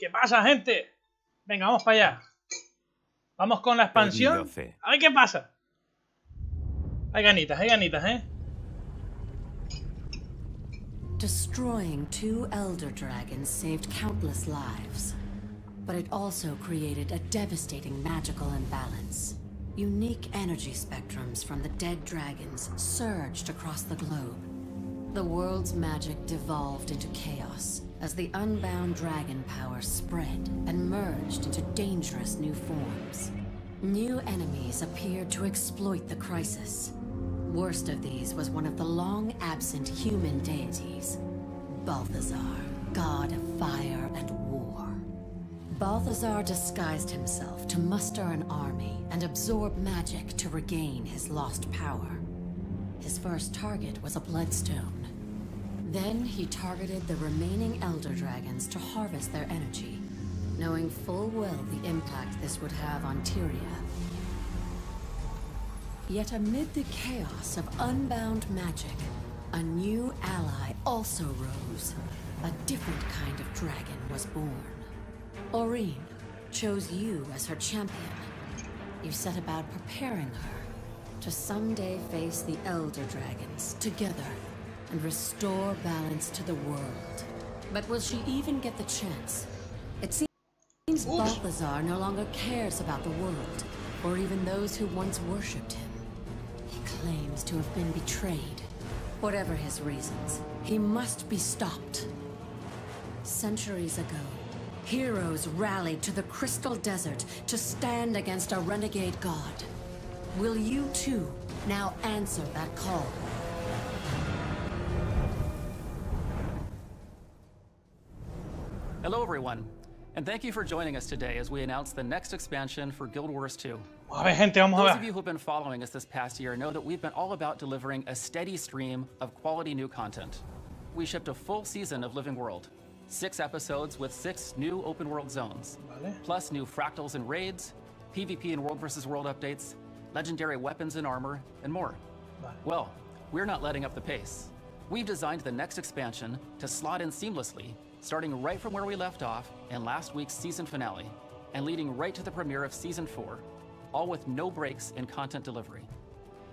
¿Qué pasa, gente? Venga, vamos para allá. Vamos con la expansión. A ver qué pasa. Hay ganitas, ¿eh? Destroying 2 elder dragons saved countless lives, but it also created a devastating magical imbalance. Unique energy spectrums from the dead dragons surged across the globe. The world's magic devolved into chaos as the unbound dragon power spread and merged into dangerous new forms. New enemies appeared to exploit the crisis. Worst of these was one of the long-absent human deities, Balthazar, god of fire and war. Balthazar disguised himself to muster an army and absorb magic to regain his lost power. His first target was a bloodstone. Then he targeted the remaining elder dragons to harvest their energy, knowing full well the impact this would have on Tyria. Yet amid the chaos of unbound magic, a new ally also rose. A different kind of dragon was born. Aurene chose you as her champion. You set about preparing her to someday face the elder dragons together and restore balance to the world. But will she even get the chance? It seems Balthazar no longer cares about the world, or even those who once worshipped him. He claims to have been betrayed. Whatever his reasons, he must be stopped. Centuries ago, heroes rallied to the Crystal Desert to stand against a renegade god. Will you too now answer that call? Hello everyone, and thank you for joining us today as we announce the next expansion for Guild Wars 2. A ver, gente, vamos a ver. Those of you who've been following us this past year know that we've been all about delivering a steady stream of quality new content. We shipped a full season of Living World, 6 episodes with 6 new open world zones, plus new fractals and raids, PvP and World vs. World updates, legendary weapons and armor, and more. Well, we're not letting up the pace. We've designed the next expansion to slot in seamlessly, starting right from where we left off in last week's season finale, and leading right to the premiere of Season 4, all with no breaks in content delivery.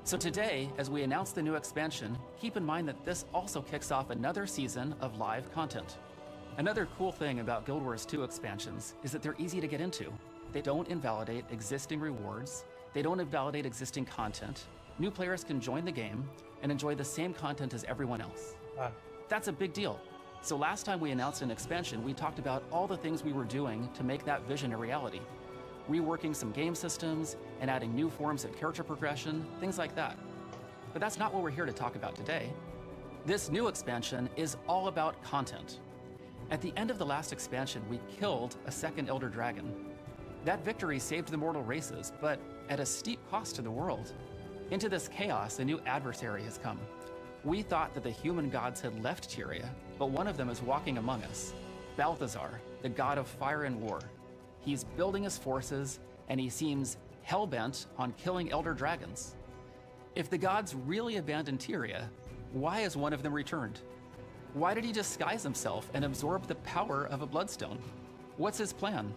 So today, as we announce the new expansion, keep in mind that this also kicks off another season of live content. Another cool thing about Guild Wars 2 expansions is that they're easy to get into. They don't invalidate existing rewards, they don't invalidate existing content. New players can join the game and enjoy the same content as everyone else. That's a big deal. So last time we announced an expansion, we talked about all the things we were doing to make that vision a reality. Reworking some game systems and adding new forms of character progression, things like that. But that's not what we're here to talk about today. This new expansion is all about content. At the end of the last expansion, we killed a second Elder Dragon. That victory saved the mortal races, but at a steep cost to the world. Into this chaos, a new adversary has come. We thought that the human gods had left Tyria, but one of them is walking among us. Balthazar, the god of fire and war. He's building his forces, and he seems hell-bent on killing elder dragons. If the gods really abandoned Tyria, why has one of them returned? Why did he disguise himself and absorb the power of a bloodstone? What's his plan?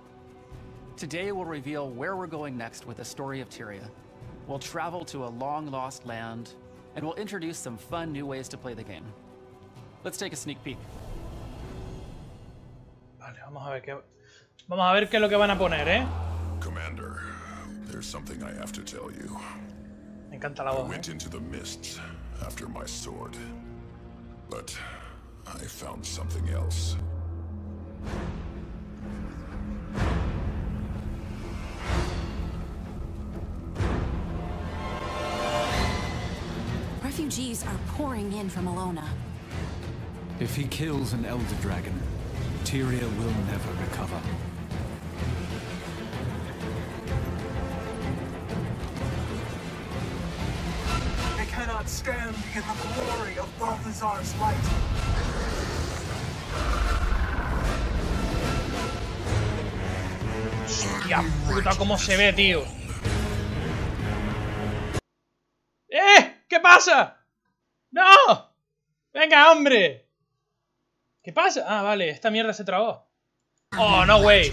Today we'll reveal where we're going next with the story of Tyria. We'll travel to a long-lost land, and we'll introduce some fun new ways to play the game. Let's take a sneak peek. Vale, vamos a ver qué es lo que van a poner, ¿eh? Commander, there's something I have to tell you. Me encanta la voz. I went into the mists after my sword, but I found something else. Refugees are pouring in from Alona. If he kills an elder dragon, Tyria will never recover. They cannot stand in the glory of Balthazar's light. Hostia puta, cómo se ve, tío. ¿Qué pasa? ¡No! ¡Venga, hombre! ¿Qué pasa? Ah, vale, esta mierda se trabó. Oh, no way.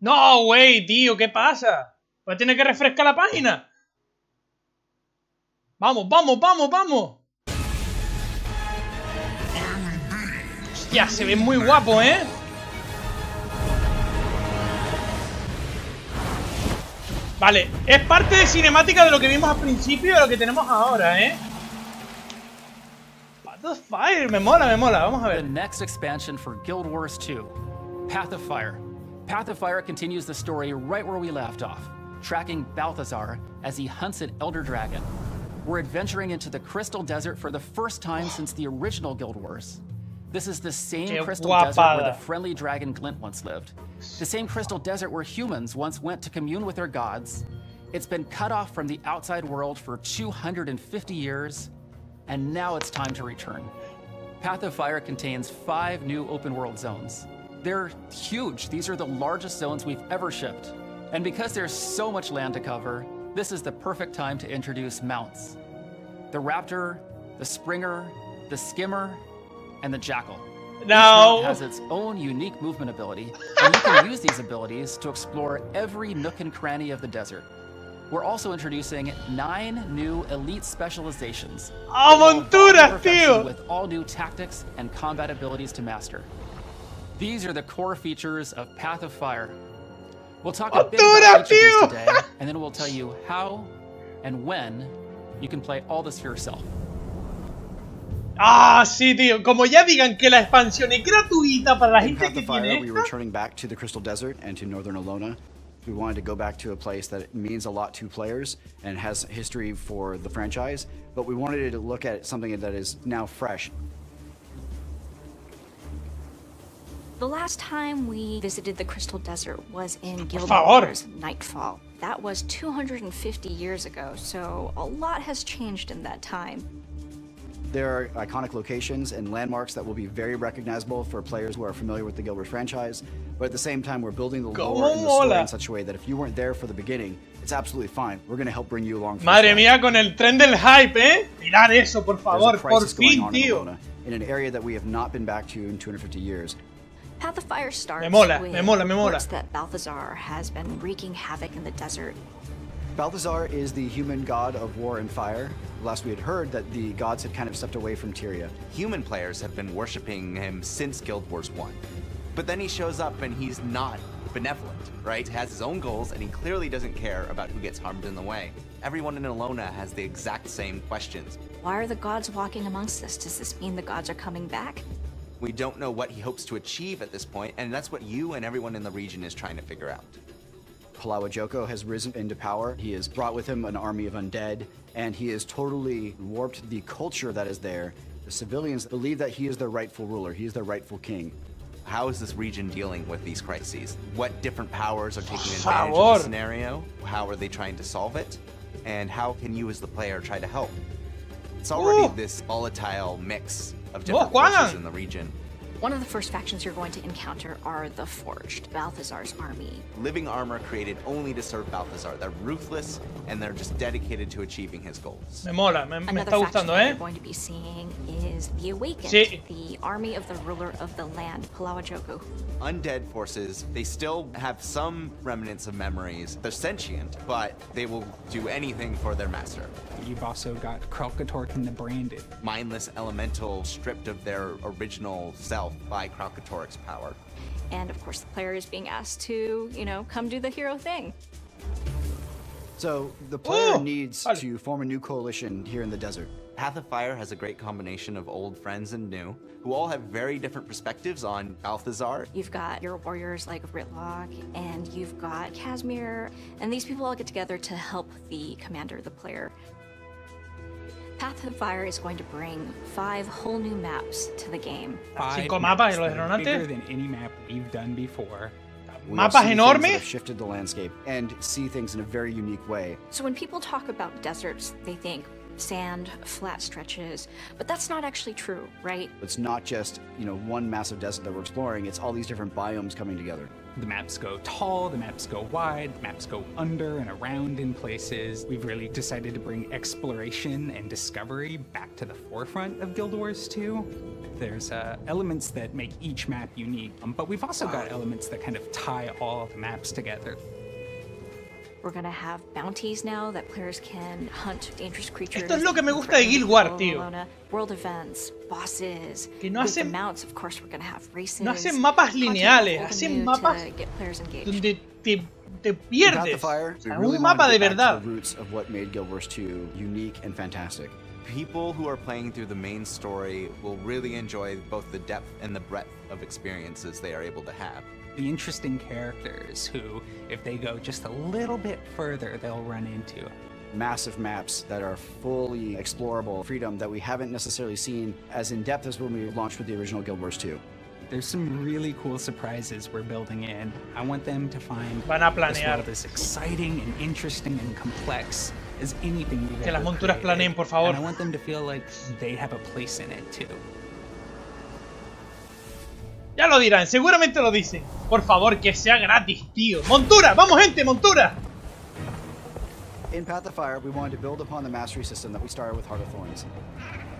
No way, tío, ¿qué pasa? Pues tiene que refrescar la página. Vamos, vamos, vamos, vamos. Hostia, se ve muy guapo, ¿eh? Vale, es parte de cinemática de lo que vimos al principio y de lo que tenemos ahora, ¿eh? Path of Fire, me mola, vamos a ver. The next expansion for Guild Wars 2, Path of Fire. Path of Fire continues the story right where we left off, tracking Balthazar as he hunts an Elder Dragon. We're adventuring into the Crystal Desert for the first time since the original Guild Wars. This is the same Crystal Desert where the friendly dragon Glint once lived. The same Crystal Desert where humans once went to commune with their gods. It's been cut off from the outside world for 250 years, and now it's time to return. Path of Fire contains 5 new open world zones. They're huge. These are the largest zones we've ever shipped. And because there's so much land to cover, this is the perfect time to introduce mounts. The Raptor, the Springer, the Skimmer, and the Jackal. Each mount has its own unique movement ability, and you can use these abilities to explore every nook and cranny of the desert. We're also introducing 9 new elite specializations. ¡Aventuras, tío! With all new tactics and combat abilities to master. These are the core features of Path of Fire. We'll talk a bit about each of these today, and then we'll tell you how and when you can play all this for yourself. Ah, sí, tío. Como ya digan que la expansión es gratuita para la gente que tiene esta. We were returning back to the Crystal Desert and to Northern Alona. We wanted to go back to a place that means a lot to players and has history for the franchise, but we wanted to look at something that is now fresh. The last time we visited the Crystal Desert was in Guild Wars Nightfall. That was 250 years ago, so a lot has changed in that time. There are iconic locations and landmarks that will be very recognizable for players who are familiar with the Guild Wars franchise, but at the same time we're building the lore and the story in such a way that if you weren't there for the beginning, it's absolutely fine. We're going to help bring you along. Madre mía, con el tren del hype, ¿eh? Mirad eso, por favor, por fin, tío. In an area that we have not been back to in 250 years. Path of Fire starts me mola. reports that Balthazar has been wreaking havoc in the desert. Balthazar is the human god of war and fire. Last we had heard that the gods had kind of stepped away from Tyria. Human players have been worshipping him since Guild Wars 1. But then he shows up and he's not benevolent, right? He has his own goals and he clearly doesn't care about who gets harmed in the way. Everyone in Alona has the exact same questions. Why are the gods walking amongst us? Does this mean the gods are coming back? We don't know what he hopes to achieve at this point, and that's what you and everyone in the region is trying to figure out. Palawa Joko has risen into power. He has brought with him an army of undead, and he has totally warped the culture that is there. The civilians believe that he is their rightful ruler. He is their rightful king. How is this region dealing with these crises? What different powers are taking advantage of the scenario? How are they trying to solve it? And how can you as the player try to help? It's already this volatile mix of different forces in the region. One of the first factions you're going to encounter are the Forged, Balthazar's army. Living armor created only to serve Balthazar. They're ruthless, and they're just dedicated to achieving his goals. Me mola, me está gustando, Another faction you're going to be seeing is the Awakened, the army of the ruler of the land, Palawa Joko. Undead forces, they still have some remnants of memories. They're sentient, but they will do anything for their master. You've also got Kralkatork and the Branded. Mindless elemental stripped of their original self by Kralkatork's power. And of course the player is being asked to, you know, come do the hero thing. So the player needs to form a new coalition here in the desert. Path of Fire has a great combination of old friends and new, who all have very different perspectives on Balthazar. You've got your warriors like Ritlock, and you've got Casimir, and these people all get together to help the commander, the player. Path of Fire is going to bring 5 whole new maps to the game. 5 mapas, ¿lo dijeron antes? Bigger than any map we've done before. Mapas enormes. Have shifted the landscape and see things in a very unique way. So when people talk about deserts, they think sand, flat stretches, but that's not actually true, right? It's not just, one massive desert that we're exploring, it's all these different biomes coming together. The maps go tall, the maps go wide, the maps go under and around in places. We've really decided to bring exploration and discovery back to the forefront of Guild Wars 2. There's elements that make each map unique, but we've also got elements that kind of tie all of the maps together. We're gonna have bounties now that players can hunt dangerous creatures. Esto es lo que me gusta de Guild Wars, tío. World events, bosses. Que no hacen mounts, of course, we're gonna have races. No hacen mapas lineales, hacen mapas donde te pierdes. Un mapa de verdad. The roots of what made Guild Wars 2 unique and fantastic. People who are playing through the main story will really enjoy both the depth and the breadth of experiences they are able to have. The interesting characters who, if they go just a little bit further, they'll run into. Massive maps that are fully explorable, freedom that we haven't necessarily seen as in depth as when we launched with the original Guild Wars 2. There's some really cool surprises we're building in. I want them to find this world as exciting and interesting and complex as anything we've que ever las monturas created. planeen, por favor. And I want them to feel like they have a place in it too. Ya lo dirán, seguramente lo dicen. Por favor, que sea gratis, tío. ¡Montura! ¡Vamos, gente! ¡Montura! In Path of Fire, we wanted to build upon the mastery system that we started with Heart of Thorns.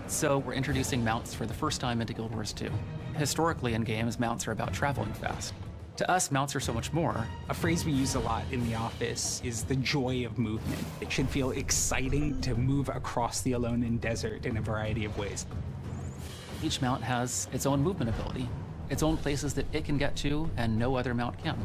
So we're introducing mounts for the first time into Guild Wars 2. Historically in games, mounts are about traveling fast. To us, mounts are so much more. A phrase we use a lot in the office is the joy of movement. It should feel exciting to move across the Alolan Desert in a variety of ways. Each mount has its own movement ability, its own places that it can get to and no other mount can.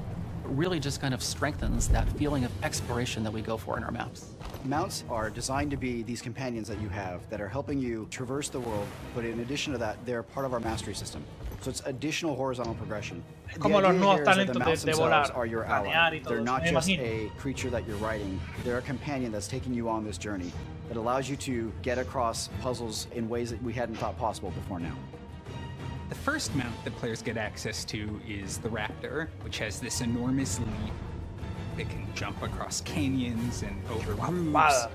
It really just kind of strengthens that feeling of exploration that we go for in our maps. Mounts are designed to be these companions that you have that are helping you traverse the world, but in addition to that, they're part of our mastery system. So it's additional horizontal progression. Como los nuevos talentos the mounts de themselves volar, are your planear ally. y todo They're eso, not me just imagino. a creature that you're riding. They're a companion that's taking you on this journey that allows you to get across puzzles in ways that we hadn't thought possible before now. The first mount that players get access to is the Raptor, which has this enormous leap. It can jump across canyons and over roofs.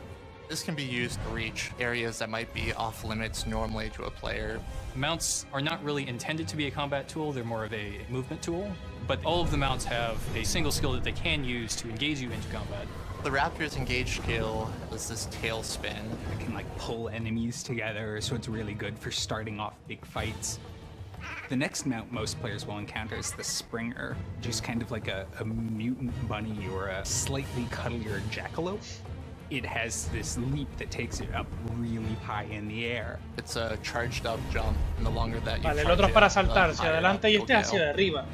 This can be used to reach areas that might be off limits normally to a player. Mounts are not really intended to be a combat tool, they're more of a movement tool. But all of the mounts have a single skill that they can use to engage you into combat. The Raptor's engage skill is this tail spin. It can pull enemies together, so it's really good for starting off big fights. The next mount most players will encounter is the Springer, just kind of like a mutant bunny or a slightly cuddlier jackalope. It has this leap that takes it up really high in the air. It's a charged up jump, and the longer that you Vale, el otro es para saltar hacia adelante y este hacia arriba.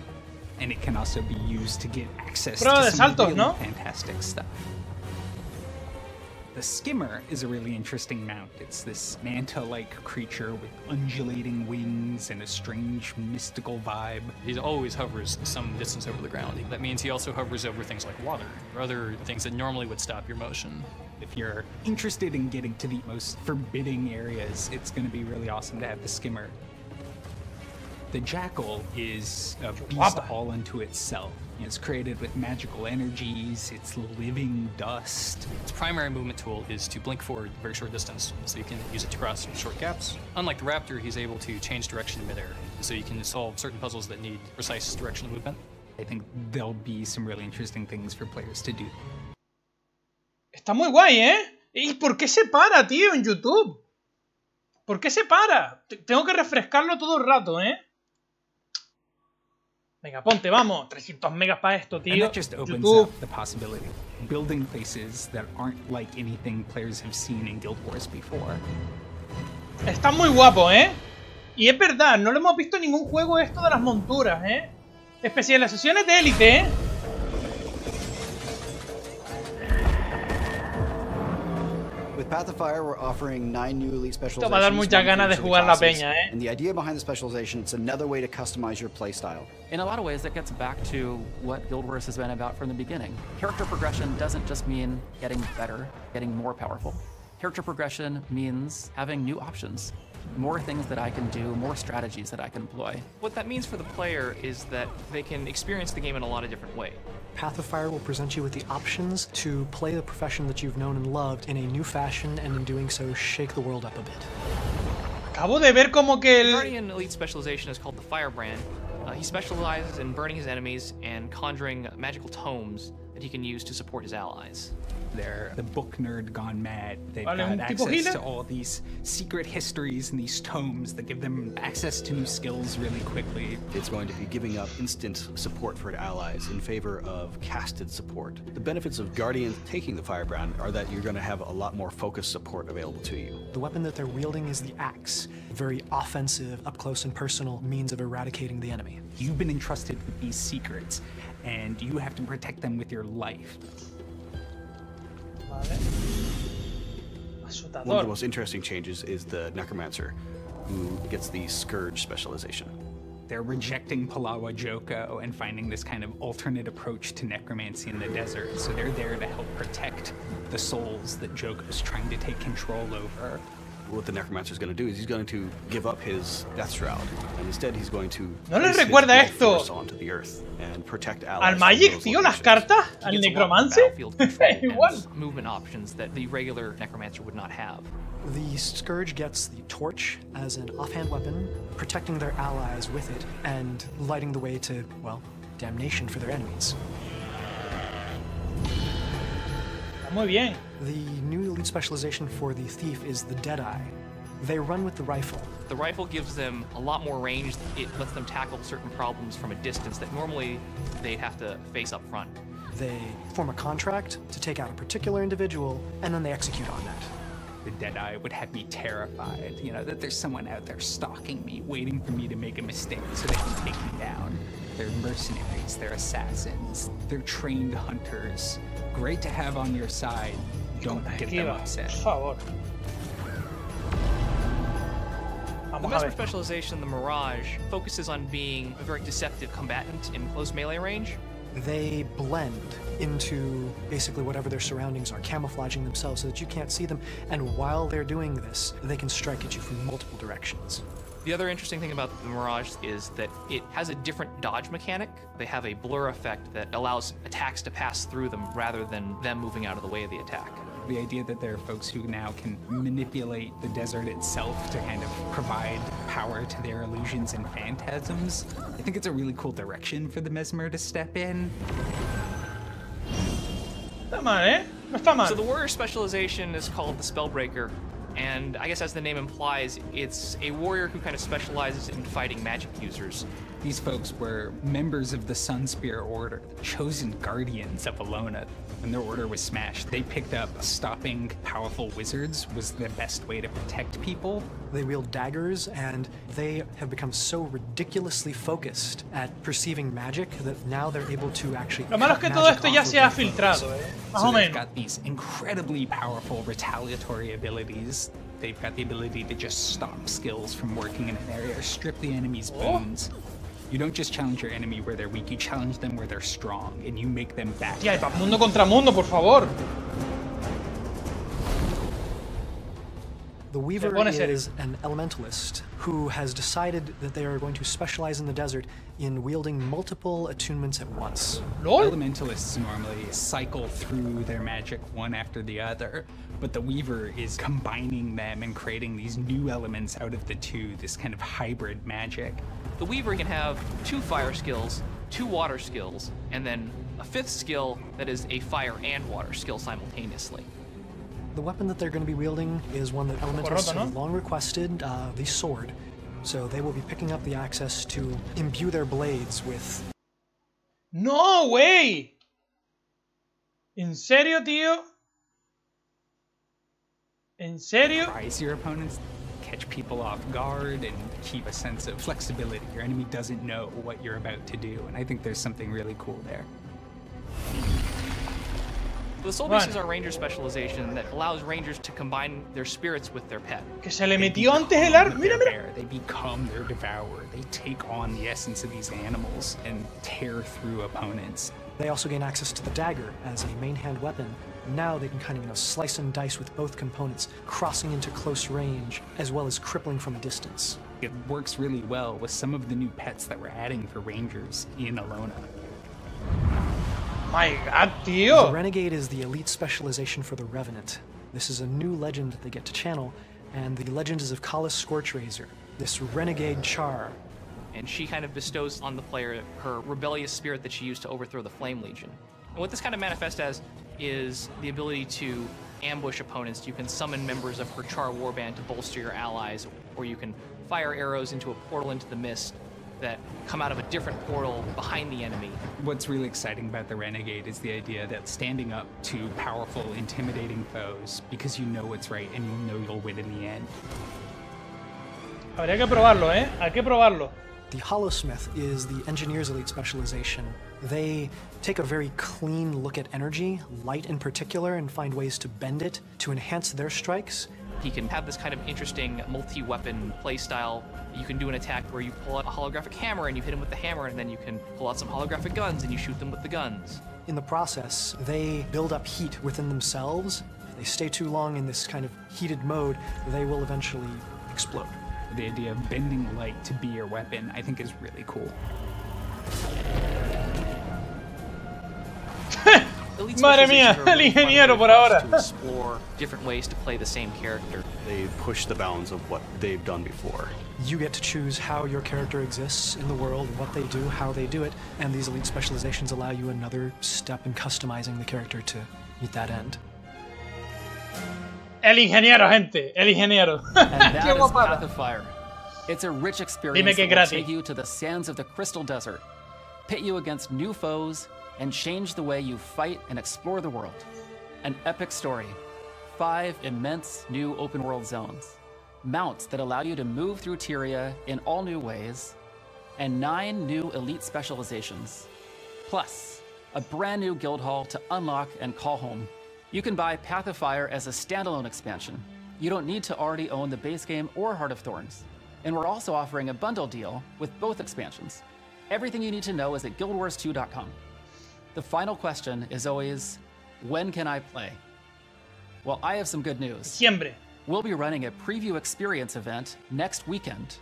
And it can also be used to get access Prueba to de some saltos, really ¿no? fantastic stuff. The Skimmer is a really interesting mount. It's this manta-like creature with undulating wings and a strange mystical vibe. He always hovers some distance over the ground. That means he also hovers over things like water, or other things that normally would stop your motion. If you're interested in getting to the most forbidding areas, it's going to be really awesome to have the Skimmer. The Jackal is a beast all unto itself. It's created with magical energies, it's living dust. Its primary movement tool is to blink forward a very short distance, so you can use it to cross short gaps. Unlike the Raptor, he's able to change direction in midair, so you can solve certain puzzles that need precise direction of movement. I think there'll be some really interesting things for players to do. Está muy guay, ¿eh? ¿Y por qué se para, tío, en YouTube? ¿Por qué se para? Tengo que refrescarlo todo el rato, ¿eh? Venga, ponte, vamos. 300 megas para esto, tío. And that just opens up the possibility. Building places that aren't like anything players have seen in Guild Wars before. Está muy guapo, ¿eh? Y es verdad, no lo hemos visto en ningún juego esto de las monturas, ¿eh? Especializaciones de élite, ¿eh? With Path of Fire, we're offering 9 new elite specializations. Esto va a dar muchas ganas de jugar la peña, ¿eh? And the idea behind the specialization, it's another way to customize your playstyle. In a lot of ways, that gets back to what Guild Wars has been about from the beginning. Character progression doesn't just mean getting better, getting more powerful. Character progression means having new options. more things that I can do, more strategies that I can employ. What that means for the player is that they can experience the game in a lot of different ways. Path of Fire will present you with the options to play the profession that you've known and loved in a new fashion, and in doing so, shake the world up a bit. Acabo de ver como que The Guardian Elite specialization is called the Firebrand. He specializes in burning his enemies and conjuring magical tomes that he can use to support his allies. They're the book nerd gone mad. They've got access to all these secret histories and these tomes that give them access to new skills really quickly. It's going to be giving up instant support for allies in favor of casted support. The benefits of Guardian taking the Firebrand are that you're going to have a lot more focused support available to you. The weapon that they're wielding is the axe, a very offensive, up-close and personal means of eradicating the enemy. You've been entrusted with these secrets, and you have to protect them with your life. One of the most interesting changes is the Necromancer, who gets the Scourge specialization. They're rejecting Palawa Joko and finding this kind of alternate approach to necromancy in the desert, so they're there to help protect the souls that Joko's trying to take control over. What the Necromancer is going to do is he's going to give up his Death Shroud, and instead he's going to ¿No les recuerda esto onto the earth and protect allies al Magic, tío, las cartas? ¿Al Necromancer? Igual. Movement options that the regular Necromancer would not have. The Scourge gets the torch as an offhand weapon, protecting their allies with it, and lighting the way to, well, damnation for their enemies. Muy bien. The new elite specialization for the Thief is the Deadeye. They run with the rifle. The rifle gives them a lot more range. It lets them tackle certain problems from a distance that normally they'd have to face up front. They form a contract to take out a particular individual, and then they execute on that. The Deadeye would have me terrified, you know, that there's someone out there stalking me, waiting for me to make a mistake so they can take me down. They're mercenaries, they're assassins, they're trained hunters. Great to have on your side. Don't get them upset. Por favor. The Mesmer specialization, the Mirage, focuses on being a very deceptive combatant in close melee range. They blend into basically whatever their surroundings are, camouflaging themselves so that you can't see them, and while they're doing this, they can strike at you from multiple directions. The other interesting thing about the Mirage is that it has a different dodge mechanic. They have a blur effect that allows attacks to pass through them rather than them moving out of the way of the attack. The idea that there are folks who now can manipulate the desert itself to kind of provide power to their illusions and phantasms, I think it's a really cool direction for the Mesmer to step in. Está mal, ¿eh? No está mal. So the warrior specialization is called the Spellbreaker, and I guess as the name implies, it's a warrior who kind of specializes in fighting magic users. These folks were members of the Sunspear Order, the chosen guardians of Alona. When their order was smashed, they picked up stopping powerful wizards was the best way to protect people. They wield daggers, and they have become so ridiculously focused at perceiving magic that now they're able to actually. Lo malo es que todo esto ya se ha filtrado, más o menos. They've got these incredibly powerful retaliatory abilities. They've got the ability to just stop skills from working in an area or strip the enemy's bones. You don't just challenge your enemy where they're weak, you challenge them where they're strong, and you make them back. Tía, mundo contra mundo, por favor. The Weaver is an elementalist who has decided that they are going to specialize in the desert in wielding multiple attunements at once. Elementalists normally cycle through their magic one after the other, but the Weaver is combining them and creating these new elements out of the two, this kind of hybrid magic. The Weaver can have 2 fire skills, 2 water skills, and then a 5th skill that is a fire and water skill simultaneously. The weapon that they're going to be wielding is one that elementalists have long requested, the sword. So they will be picking up the access to imbue their blades with... No way! ¿En serio, tío? ¿En serio? Surprise your opponents, catch people off guard, and keep a sense of flexibility. Your enemy doesn't know what you're about to do, and I think there's something really cool there. The Soul Beast is our ranger specialization that allows rangers to combine their spirits with their pet. Que se le metió antes el arma. Mira, mira. They become their devourer. They take on the essence of these animals and tear through opponents. They also gain access to the dagger as a main hand weapon, Now they can kind of, you know, slice and dice with both components, crossing into close range, as well as crippling from a distance. It works really well with some of the new pets that we're adding for Rangers in Alona. My God, tío! The Renegade is the elite specialization for the Revenant. This is a new legend that they get to channel, and the legend is of Kala's Scorchrazor, this renegade char. And she kind of bestows on the player her rebellious spirit that she used to overthrow the Flame Legion. And what this kind of manifests as is the ability to ambush opponents. You can summon members of her char warband to bolster your allies, or you can fire arrows into a portal into the mist that come out of a different portal behind the enemy. What's really exciting about the Renegade is the idea that standing up to powerful, intimidating foes because you know what's right and you know you'll win in the end. Habría que probarlo, ¿eh? Hay que probarlo. The Hollowsmith is the engineer's elite specialization. They take a very clean look at energy, light in particular, and find ways to bend it to enhance their strikes. He can have this kind of interesting multi-weapon playstyle. You can do an attack where you pull out a holographic hammer and you hit him with the hammer, and then you can pull out some holographic guns and you shoot them with the guns. In the process, they build up heat within themselves. If they stay too long in this kind of heated mode, they will eventually explode. The idea of bending light to be your weapon, I think, is really cool. Madre mía, el ingeniero por ahora. To explore different ways to play the same character. They push the bounds of what they've done before. You get to choose how your character exists in the world, what they do, how they do it, and these elite specializations allow you another step in customizing the character to meet that end. El ingeniero, gente, el ingeniero. And that is Path of Fire. It's a rich experience that will take you to the sands of the Crystal Desert, pit you against new foes, and change the way you fight and explore the world. An epic story, 5 immense new open world zones, mounts that allow you to move through Tyria in all new ways, and 9 new elite specializations. Plus, a brand new guild hall to unlock and call home. You can buy Path of Fire as a standalone expansion. You don't need to already own the base game or Heart of Thorns. And we're also offering a bundle deal with both expansions. Everything you need to know is at guildwars2.com. The final question is always, when can I play? Well, I have some good news. Siempre. We'll be running a preview experience event next weekend.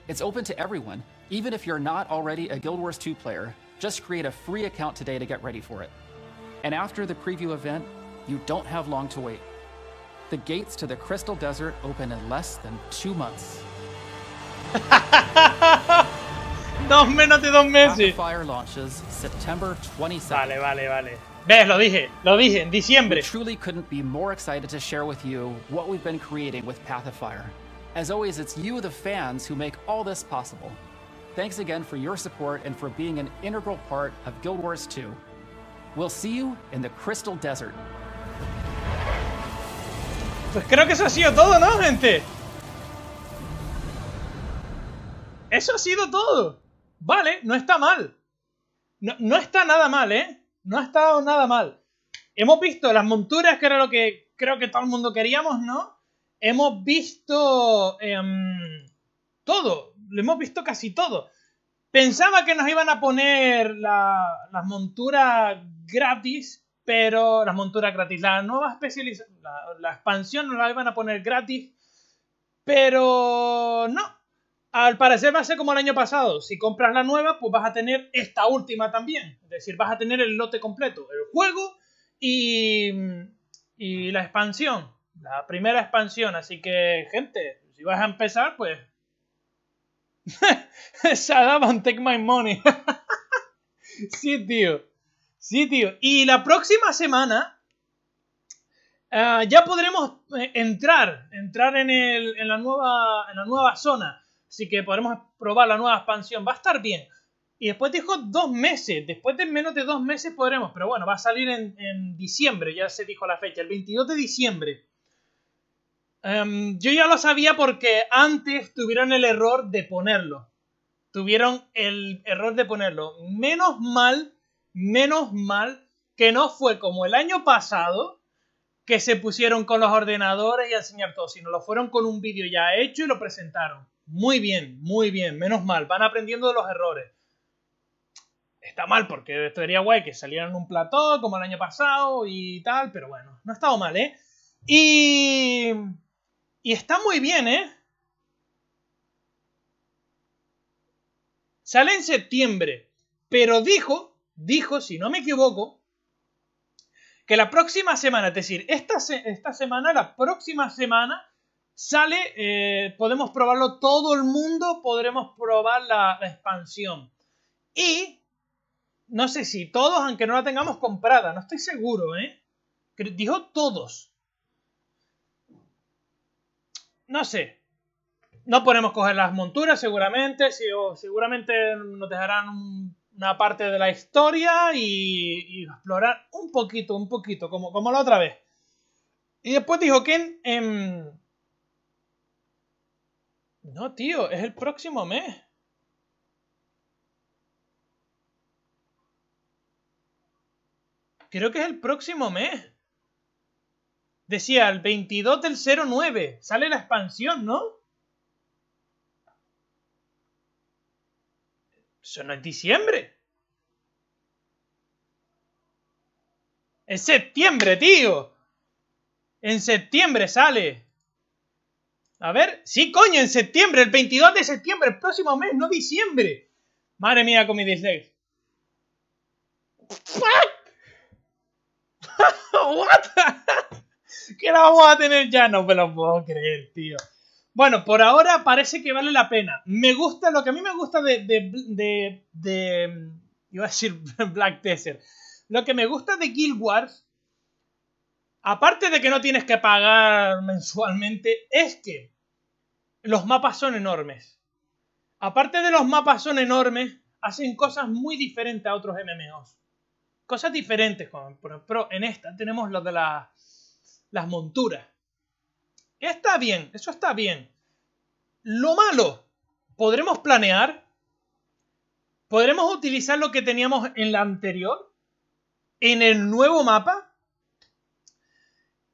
It's open to everyone, even if you're not already a Guild Wars 2 player. Just create a free account today to get ready for it. And after the preview event, you don't have long to wait. The gates to the Crystal Desert open in less than 2 months. Menos de 2 meses. Path of Fire launches September 27th. Vale. Ves, lo dije, en diciembre. We truly couldn't be more excited to share with you what we've been creating with Path of Fire. As always, it's you, the fans, who make all this possible. Thanks again for your support and for being an integral part of Guild Wars 2. We'll see you in the Crystal Desert. Pues creo que eso ha sido todo, ¿no, gente? Eso ha sido todo. Vale, no está mal. No está nada mal, ¿eh? No ha estado nada mal. Hemos visto las monturas, que era lo que creo que todo el mundo queríamos, ¿no? Hemos visto todo. Lo hemos visto casi todo. Pensaba que nos iban a poner las monturas gratis, pero las monturas gratis. La nueva especialización, la expansión nos la iban a poner gratis, pero no. Al parecer va a ser como el año pasado. Si compras la nueva, pues vas a tener esta última también. Es decir, vas a tener el lote completo. El juego y la expansión. La primera expansión. Así que, gente, si vas a empezar, pues... Shut take my money. Sí, tío. Sí, tío. Y la próxima semana ya podremos entrar en la nueva zona. Así que podremos probar la nueva expansión. Va a estar bien. Y después dijo 2 meses. Después de menos de 2 meses podremos. Pero bueno, va a salir en diciembre. Ya se dijo la fecha. El 22 de diciembre. Yo ya lo sabía porque antes tuvieron el error de ponerlo. Menos mal que no fue como el año pasado, que se pusieron con los ordenadores y a enseñar todo, sino lo fueron con un vídeo ya hecho y lo presentaron. Muy bien, menos mal. Van aprendiendo de los errores. Está mal porque estaría guay que salieran en un plató como el año pasado y tal, pero bueno, no ha estado mal, ¿eh? Y está muy bien, ¿eh? Sale en septiembre, pero dijo, si no me equivoco, que la próxima semana, es decir, esta semana, la próxima semana, sale, podemos probarlo todo el mundo, podremos probar la expansión. Y no sé si todos, aunque no la tengamos comprada, no estoy seguro, ¿eh? Dijo todos. No sé. No podemos coger las monturas, seguramente. Seguramente nos dejarán una parte de la historia y explorar un poquito, como la otra vez. Y después dijo que no, tío, es el próximo mes. Creo que es el próximo mes. Decía, el 22 del 09. Sale la expansión, ¿no? Eso no es diciembre. Es septiembre, tío. En septiembre sale. A ver. Sí, coño, en septiembre. El 22 de septiembre. El próximo mes, no diciembre. Madre mía con mi dislike. What? ¿Qué la vamos a tener ya? No me lo puedo creer, tío. Bueno, por ahora parece que vale la pena. Me gusta, lo que a mí me gusta iba a decir Black Desert. Lo que me gusta de Guild Wars, aparte de que no tienes que pagar mensualmente, es que los mapas son enormes. Aparte de los mapas son enormes, hacen cosas muy diferentes a otros MMOs. Cosas diferentes, como por ejemplo en esta tenemos lo de las monturas. Está bien, eso está bien. Lo malo, podremos planear, podremos utilizar lo que teníamos en la anterior, en el nuevo mapa.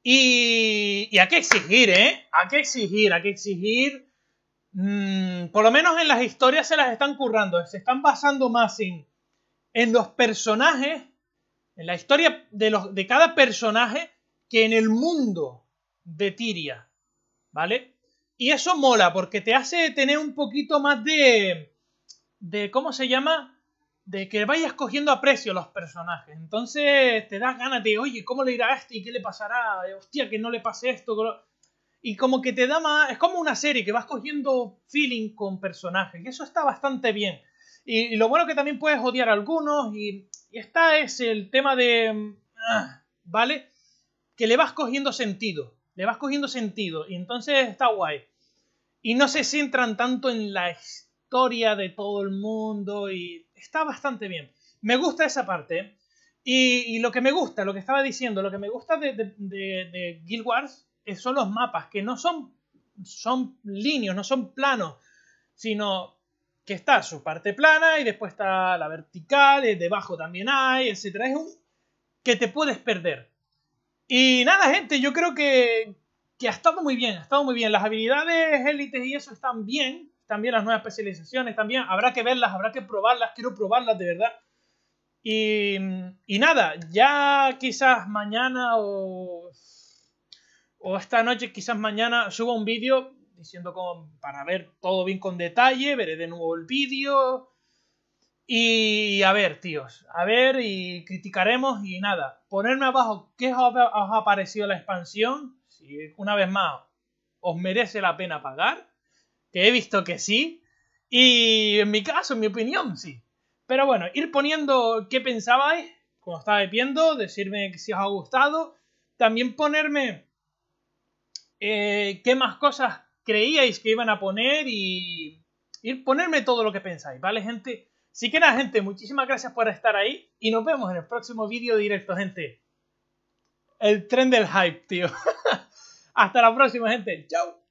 Y hay que exigir, ¿eh? Hay que exigir. Por lo menos en las historias se las están currando. Se están basando más en los personajes, en la historia de cada personaje, que en el mundo de Tyria, ¿vale? Y eso mola, porque te hace tener un poquito más de ¿cómo se llama? De que vayas cogiendo aprecio a los personajes. Entonces te das ganas de, oye, ¿cómo le irá a este? ¿Y qué le pasará? Hostia, que no le pase esto. Y como que te da más... Es como una serie que vas cogiendo feeling con personajes. Y eso está bastante bien. Y lo bueno que también puedes odiar a algunos. Y esta es el tema de... ¿vale? Que le vas cogiendo sentido. Y entonces está guay. Y no se centran tanto en la historia de todo el mundo. Y está bastante bien. Me gusta esa parte, ¿eh? Y lo que me gusta, lo que estaba diciendo, lo que me gusta de Guild Wars son los mapas, que no son líneos, no son planos, sino que está su parte plana y después está la vertical, y debajo también hay, etc. Es que te puedes perder. Y nada, gente, yo creo que ha estado muy bien, Las habilidades élites y eso están bien las nuevas especializaciones también. Habrá que verlas, habrá que probarlas, quiero probarlas de verdad. Y nada, ya quizás mañana o esta noche, quizás mañana suba un vídeo diciendo para ver todo bien con detalle, veré de nuevo el vídeo y a ver, tíos, y criticaremos y nada, ponerme abajo qué os ha parecido la expansión, si una vez más os merece la pena pagar, que he visto que sí, y en mi caso, en mi opinión, sí. Pero bueno, ir poniendo qué pensabais cuando estabais viendo, decirme si os ha gustado, también ponerme qué más cosas creíais que iban a poner y ponerme todo lo que pensáis, ¿vale, gente? Así que nada, gente, muchísimas gracias por estar ahí y nos vemos en el próximo vídeo directo, gente. El tren del hype, tío. Hasta la próxima, gente. Chao.